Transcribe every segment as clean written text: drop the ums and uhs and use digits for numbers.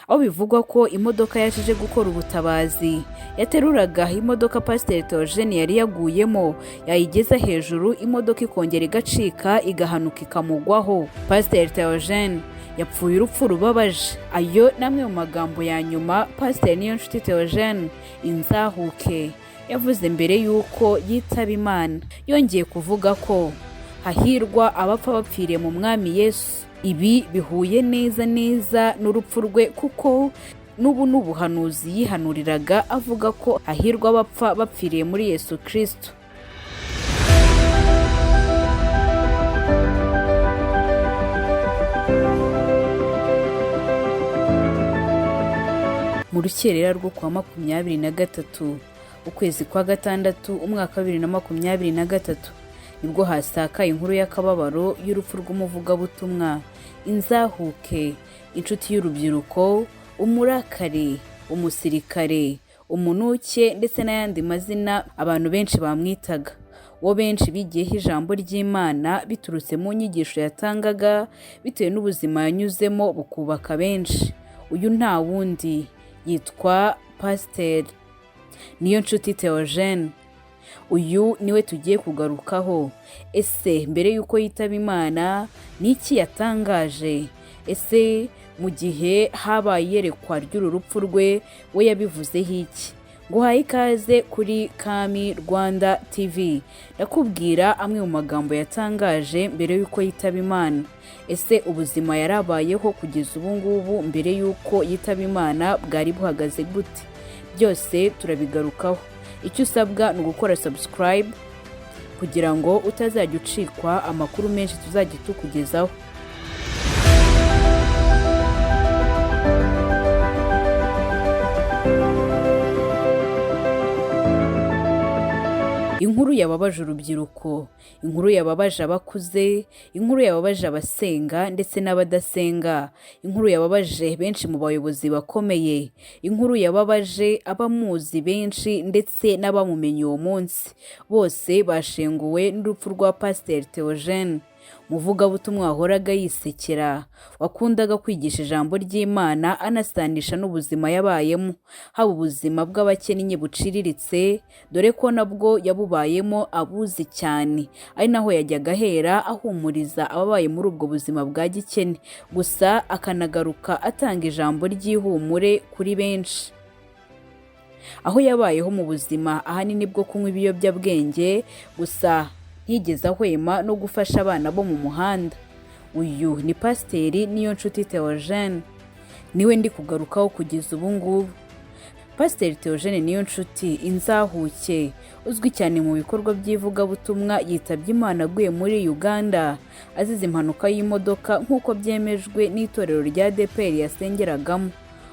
aho bivugwa ko imodoka yaje gukora ubutabazi yateruraga imodoka Pasiteri Theogene yari yaguyemo, yayigeza hejuru imodoka ikongera igacika igahanuka ikamugwaho. Pasiteri Theogene yapfuye urupfu rubabaje. Ayo namwe mu magambo ya nyuma Pasiteri Niyonshuti Theogene inzahuke yavuze mbere yuko yitaba Imana. Yongeye kuvuga ko hahirwa abapfa bapfiriye mu Mwami Yesu. Ibi bihuye neza n'urupfu rwe, kuko n'ubu n'ubuhanuzi yihanuriraga avuga ko hahirwa abapfa bapfiriye muri Yesu Kristo. Mu rukerera rwo kwa 23 ukwezi kwa gatandatu umwaka 2023 nibwo hasakaye inkuru y'akababaro y'urupfu rw'umuvugabutumwa inzahuke, inshuti y'urubyiruko, umurakare, umusirikare, umunuke ndetse n'ayandi mazina abantu benshi bamwitaga. Wo benshi bigiyeho ijambo ry'Imana biturutse mu nyigisho yatangaga bitewe n'ubuzima yanyuzemo bukubaka benshi. Uyu nta wundi yitwa Pasiteri Niyonshuti Theogene. Uyu niwe tugiye kugarukaho. Ese mbere yuko yitaba Imana niki yatangaje? Ese mu gihe habaye iyerekwa ry'uru rupfu rwe we yabivuzeho iki? Nguhaye ikaze kuri Kami Rwanda TV. Ndakubwira amwe mu magambo yatangaje mbere yuko yitaba Imana. Ese ubuzima yarabayeho kugeza ubu ngubu mbere yuko yitaba Imana bwari buhagaze gute? Byose turabigarukaho. Icyo usabwa ni ugukora subscribe kugira ngo utazajya ucikwa amakuru menshi tuzajya tukugezaho. Inkuru yababaje urubyiruko, inkuru yababaje abakuze, inkuru yababaje abasenga ndetse n'abadasenga, inkuru yababaje benshi mu bayobozi bakomeye, inkuru yababaje abamuzi benshi ndetse n'abamumenye uwo munsi. Bose bashenguwe n'urupfu rwa Pasiteri Theogene, muvugabutumwa wahoraga yisekera, wakundaga kwigisha ijambo ry'Imana anasanisha n'ubuzima yabayemo, haba ubuzima bw'abakennye buciriritse, dore ko nabwo yabubayemo abuzi cyane, ari naho yajyaga ahera ahumuriza ababaye muri ubwo buzima bwa gikene, gusa akanagaruka atanga ijambo ry'ihumure kuri benshi. Aho yabayeho mu buzima ahanini bwo kunywa ibiyobyabwenge, gusa ntiyigeze ahwema no gufasha abana bo mu muhanda. Uyu ni Pasiteri Niyonshuti Theogene, niwe ndi kugarukaho kugeza ubu ngubu. Pasiteri Theogene Niyonshuti inzahuke, uzwi cyane mu bikorwa by'ivugabutumwa, yitabye Imana aguye muri Uganda azize impanuka y'imodoka nk'uko byemejwe n'itorero rya ADEPR yasengeragamo.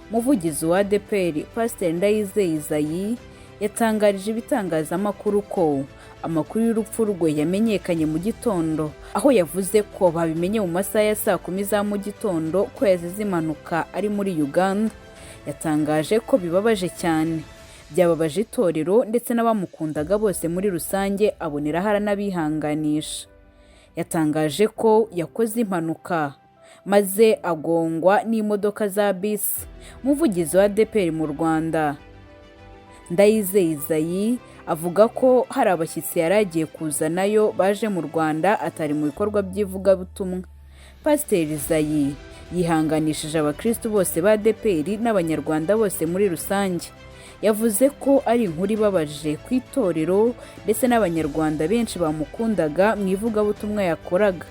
Umuvugizi wa ADEPR Pasiteri Ndayizeye Isayi yatangarije ibitangazamakuru ko amakuru y'urupfu rwe yamenyekanye mu gitondo, aho yavuze ko babimenye mu masaha ya saa 10 za mu gitondo ko yazize impanuka ari muri Uganda. Yatangaje ko bibabaje cyane, byababaje itorero ndetse n'abamukundaga bose muri rusange, aboneraho aranabihanganisha. Yatangaje ko yakoze impanuka maze agongwa n'imodoka za bisi. Umuvugizi wa ADEPR mu Rwanda Ndayizeye Isayi avuga ko hari abashyitsi yaragiye kuzanayo baje mu Rwanda atari mu bikorwa by'ivugabutumwa. Pasiteri Isayi yihanganishije abakristo bose ba ADEPR n'abanyarwanda bose muri rusange. Yavuze ko ari inkuru ibabaje ku itorero ndetse n'abanyarwanda benshi bamukundaga mu ivugabutumwa yakoraga.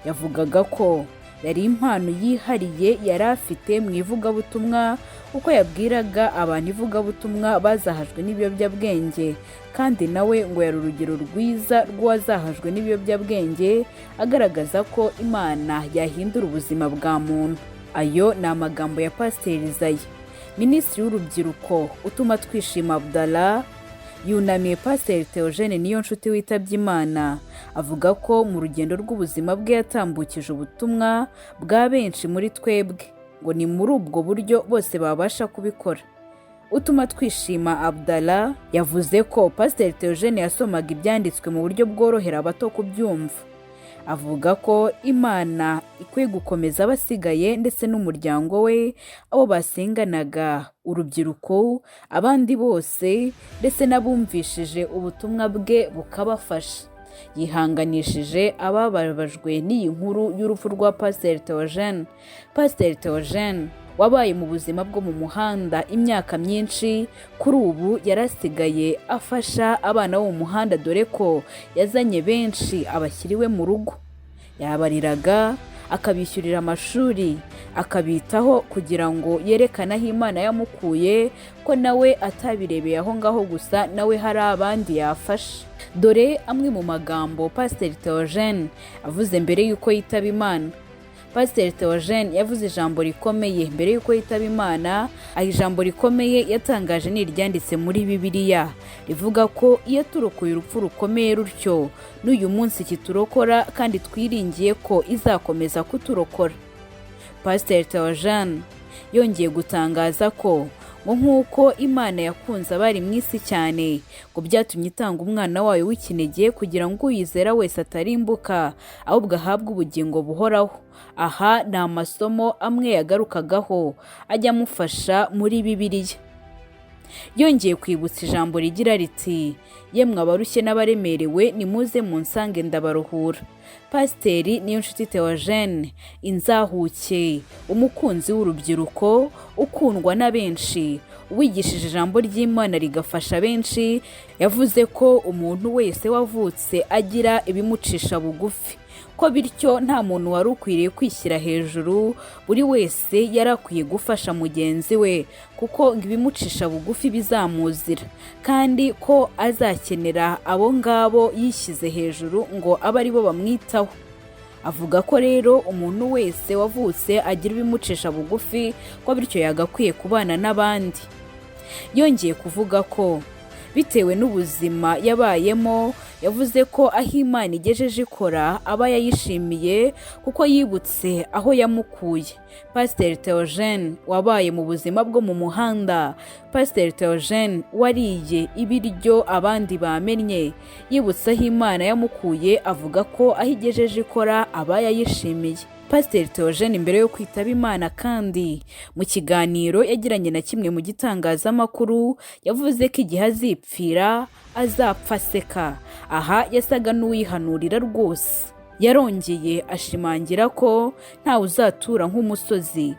Yavugaga ko yari impano yihariye yari afite mu ivugabutumwa, uko yabwiraga abantu ivugabutumwa bazahajwe n'ibiyobyabwenge, kandi nawe ngo yari urugero rwiza rw'uwazahajwe n'ibiyobyabwenge, agaragaza ko Imana yahindura ubuzima bwa muntu. Ayo ni amagambo ya Pasiteri Isayi. Minisitiri w'urubyiruko utuma twishima Abdallah yunamiye Pasiteri Theogene Niyonshuti witabye Imana, avuga ko mu rugendo rw'ubuzima bwe yatambukije ubutumwa bwa benshi muri twebwe, ngo ni muri ubwo buryo bose babasha kubikora. Utuma twishima Abdallah yavuze ko Pasiteri Theogene yasomaga ibyanditswe mu buryo bworohera abato kubyumva. avuga ko Imana ikwiye gukomeza abasigaye ndetse n'umuryango we, abo basenganaga, urubyiruko, abandi bose ndetse n'abumvishije ubutumwa bwe bukabafasha. Yihanganishije abababajwe n'iyi nkuru y'urupfu rwa Pasiteri Theogene. Pasiteri Theogene wabaye mu buzima bwo mu muhanda imyaka myinshi, kuri ubu yarasigaye afasha abana bo mu muhanda, dore ko yazanye benshi abashyiriwe mu rugo. Yabariraga, akabishyurira amashuri, akabitaho kugira ngo yerekane aho Imana yamukuye, ko nawe atabirebeye aho ngaho gusa, nawe hari abandi yafasha. Dore amwe mu magambo Pasiteri Theogene avuze mbere y'uko yitaba Imana. Pasiteri Theogene yavuze ijambo rikomeye mbere y'uko yitaba Imana. Aho ijambo rikomeye yatangaje ni iryanditse muri Bibiliya, rivuga ko iyo turokoye urupfu rukomeye rutyo, n'uyu munsi kiturokora kandi twiringiye ko izakomeza kuturokora. Pasiteri Theogene yongeye gutangaza ko ngo nk'uko Imana yakunze abari mu isi cyane, ngo byatumye itanga umwana wayo w'ikinege kugira ngo uyizera wese atarimbuka, ahubwo ahabwe ubugingo buhoraho. Aha ni amasomo amwe yagarukagaho ajya amufasha muri Bibiliya. Yongeye kwibutsa ijambo rigira riti, yemwe abarushye n'abaremerewe nimuze munsange ndabaruhura. Pasiteri Niyonshuti Theogene, inzahuke, umukunzi w'urubyiruko, ukundwa na benshi, uwigishije ijambo ry'Imana rigafasha benshi, yavuze ko umuntu wese wavutse agira ibimucisha bugufi, ko bityo nta muntu wari ukwiriye kwishyira hejuru, buri wese yari akwiye gufasha mugenzi we, kuko ngo ibimucisha bugufi bizamuzira, kandi ko azakenera abo ngabo yishyize hejuru ngo abe ari bo bamwitaho. Avuga ko rero umuntu wese wavutse agira ibimucisha bugufi, ko bityo yagakwiye kubana n'abandi. Yongeye kuvuga ko bitewe n'ubuzima yabayemo, yavuze ko aho Imana igejeje ikora aba yayishimiye, kuko yibutse aho yamukuye. Pasiteri Theogene wabaye mu buzima bwo mu muhanda, Pasiteri Theogene wariye ibiryo abandi bamennye, yibutse aho Imana yamukuye, avuga ko aho igejeje ikora aba yayishimiye. Pasiteri Theogene mbere yo kwitaba Imana kandi mu kiganiro yagiranye na kimwe mu gitangazamakuru, yavuze ko igihe azipfira azapfa aseka. Aha yasaga n'uwihanurira rwose. Yarongeye ashimangira ko ntawe uzatura nk'umusozi,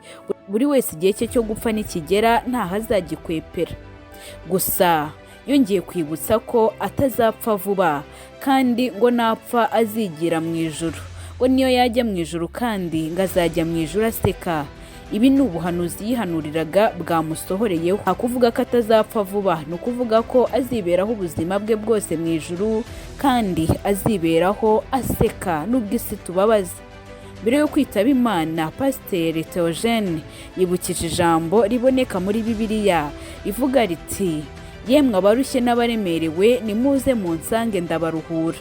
buri wese igihe cye cyo gupfa nikigera ntaho azagikwepera. Gusa yongeye kwibutsa ko atazapfa vuba, kandi ngo napfa azigira mu ijuru, ngo niyo yajya mu ijuru kandi ngo azajya mu ijuru aseka. Ibi ni ubuhanuzi yihanuriraga bwamusohoreyeho. Akuvuga ko atazapfa vuba, ni ukuvuga ko aziberaho ubuzima bwe bwose mu ijuru, kandi aziberaho aseka nubwo isi tubabaza. Mbere yo kwitaba Imana, Pasiteri Theogene yibukije ijambo riboneka muri Bibiliya rivuga riti, yemwe abarushye n'abaremerewe nimuze munsange ndabaruhura.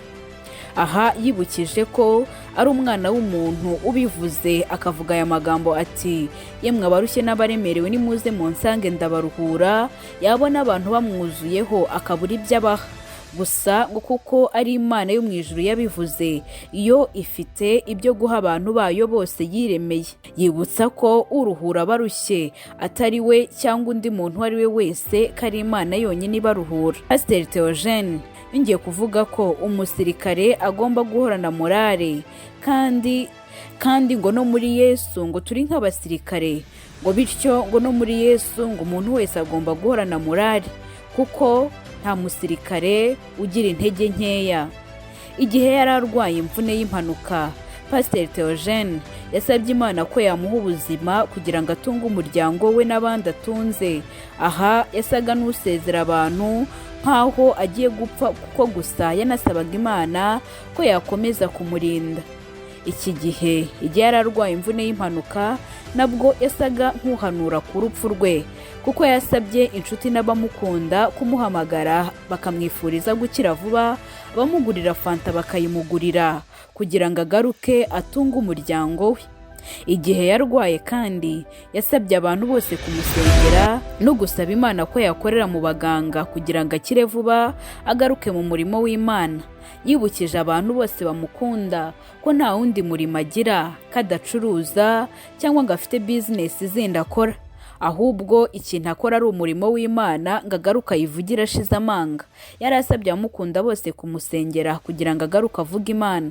Aha yibukije ko ari umwana w'umuntu ubivuze, akavuga aya magambo ati, yemwe abarushye n'abaremerewe nimuze munsange ndabaruhura. Yabona abantu bamwuzuyeho akabura ibyo abaha. Gusa ngo kuko ari Imana yo mu ijuru yabivuze, iyo ifite ibyo guha abantu bayo bose yiremeye. Yibutsa ko uruhura abarushye atari we cyangwa undi muntu uwo ari we wese, ko ari Imana yonyine ibaruhura. Pasiteri Theogene yongeye kuvuga ko umusirikare agomba guhorana morale, kandi ngo no muri Yesu ngo turi nk'abasirikare, ngo bityo ngo no muri Yesu ngo umuntu wese agomba guhorana morale, kuko nta musirikare ugira intege nkeya. Igihe yari arwaye imvune y'impanuka, Pasiteri Theogene yasabye Imana ko yamuha ubuzima kugira ngo atunge umuryango we n'abandi atunze. Aha yasaga n'usezera abantu nkaho agiye gupfa, kuko gusa yanasabaga Imana ko yakomeza kumurinda. Iki gihe yari arwaye imvune y'impanuka, nabwo yasaga nk'uhanura ku rupfu rwe, kuko yasabye inshuti n'abamukunda kumuhamagara bakamwifuriza gukira vuba, abamugurira fanta bakayimugurira kugira ngo agaruke atunge umuryango we. Igihe yarwaye kandi yasabye abantu bose kumusengera no gusaba Imana ko yakorera mu baganga kugira ngo akire vuba agaruke mu murimo w'Imana. Yibukije abantu bose bamukunda ko nta wundi murimo agira, kadacuruza cyangwa ngo afite business zindi akora, ahubwo ikintu akora ari umurimo w'Imana ngo agaruka yivugira ashize amanga. Yari asabye abamukunda bose kumusengera kugira ngo agaruke avuge Imana.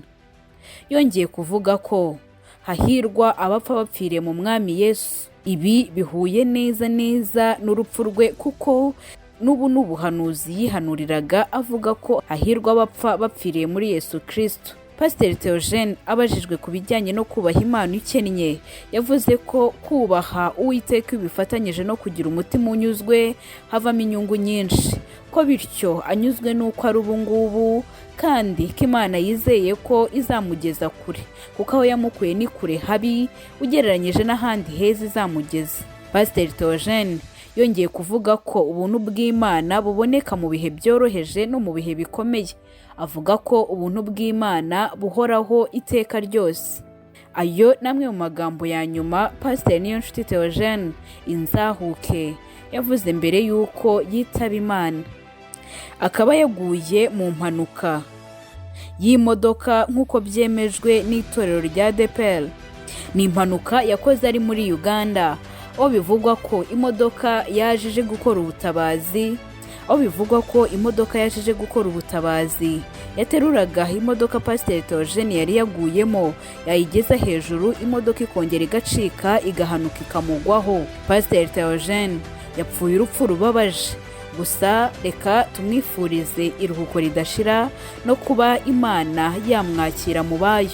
Yongeye kuvuga ko hahirwa abapfa bapfiriye mu Mwami Yesu. Ibi bihuye neza n'urupfu rwe, kuko n'ubu n'ubuhanuzi yihanuriraga avuga ko hahirwa abapfa bapfiriye muri Yesu Kristo. Pasiteri Theogene abajijwe ku bijyanye no kubaha Imana ikennye, yavuze ko kubaha Uwiteka bifatanyije no kugira umutima unyuzwe havamo inyungu nyinshi, ko bityo anyuzwe n'uko ari ubu ngubu kandi ko Imana yizeye ko izamugeza kure, kuko aho yamukuye ni kure habi ugereranyije n'ahandi heza izamugeza. Pasiteri Theogene yongeye kuvuga ko ubuntu bw'Imana buboneka mu bihe byoroheje no mu bihe bikomeye. Avuga ko ubuntu bw'Imana buhoraho iteka ryose. Ayo namwe mu magambo ya nyuma Pasiteri Niyonshuti Theogene inzahuke yavuze mbere yuko yitaba Imana. Akaba yaguye mu mpanuka y'imodoka nk'uko byemejwe n'itorero rya ADEPR. Ni impanuka yakoze ari muri Uganda, aho bivugwa ko imodoka yaje gukora ubutabazi yateruraga imodoka Pasiteri Theogene yari yaguyemo, yayigeza hejuru imodoka ikongera igacika igahanuka ikamugwaho. Pasiteri Theogene yapfuye urupfu rubabaje, gusa reka tumwifurize iruhuko ridashira no kuba Imana yamwakira mu bayo.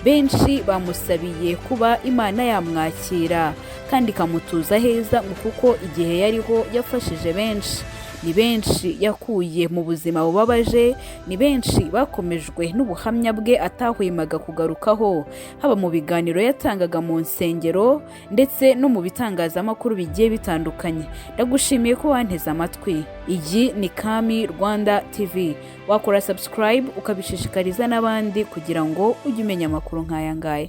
Benshi bamusabiye kuba Imana yamwakira kandi ikamutuza heza, kuko igihe yariho yafashije benshi. Ni benshi yakuye mu buzima bubabaje, ni benshi bakomejwe n'ubuhamya bwe atahwemaga kugarukaho, haba mu biganiro yatangaga mu nsengero ndetse no mu bitangazamakuru bigiye bitandukanye. Ndagushimiye ko wanteze amatwi. Iyi ni Kami Rwanda TV. Wakora subscribe ukabishishikariza n'abandi kugira ngo ujye umenya amakuru nk'aya ngaya.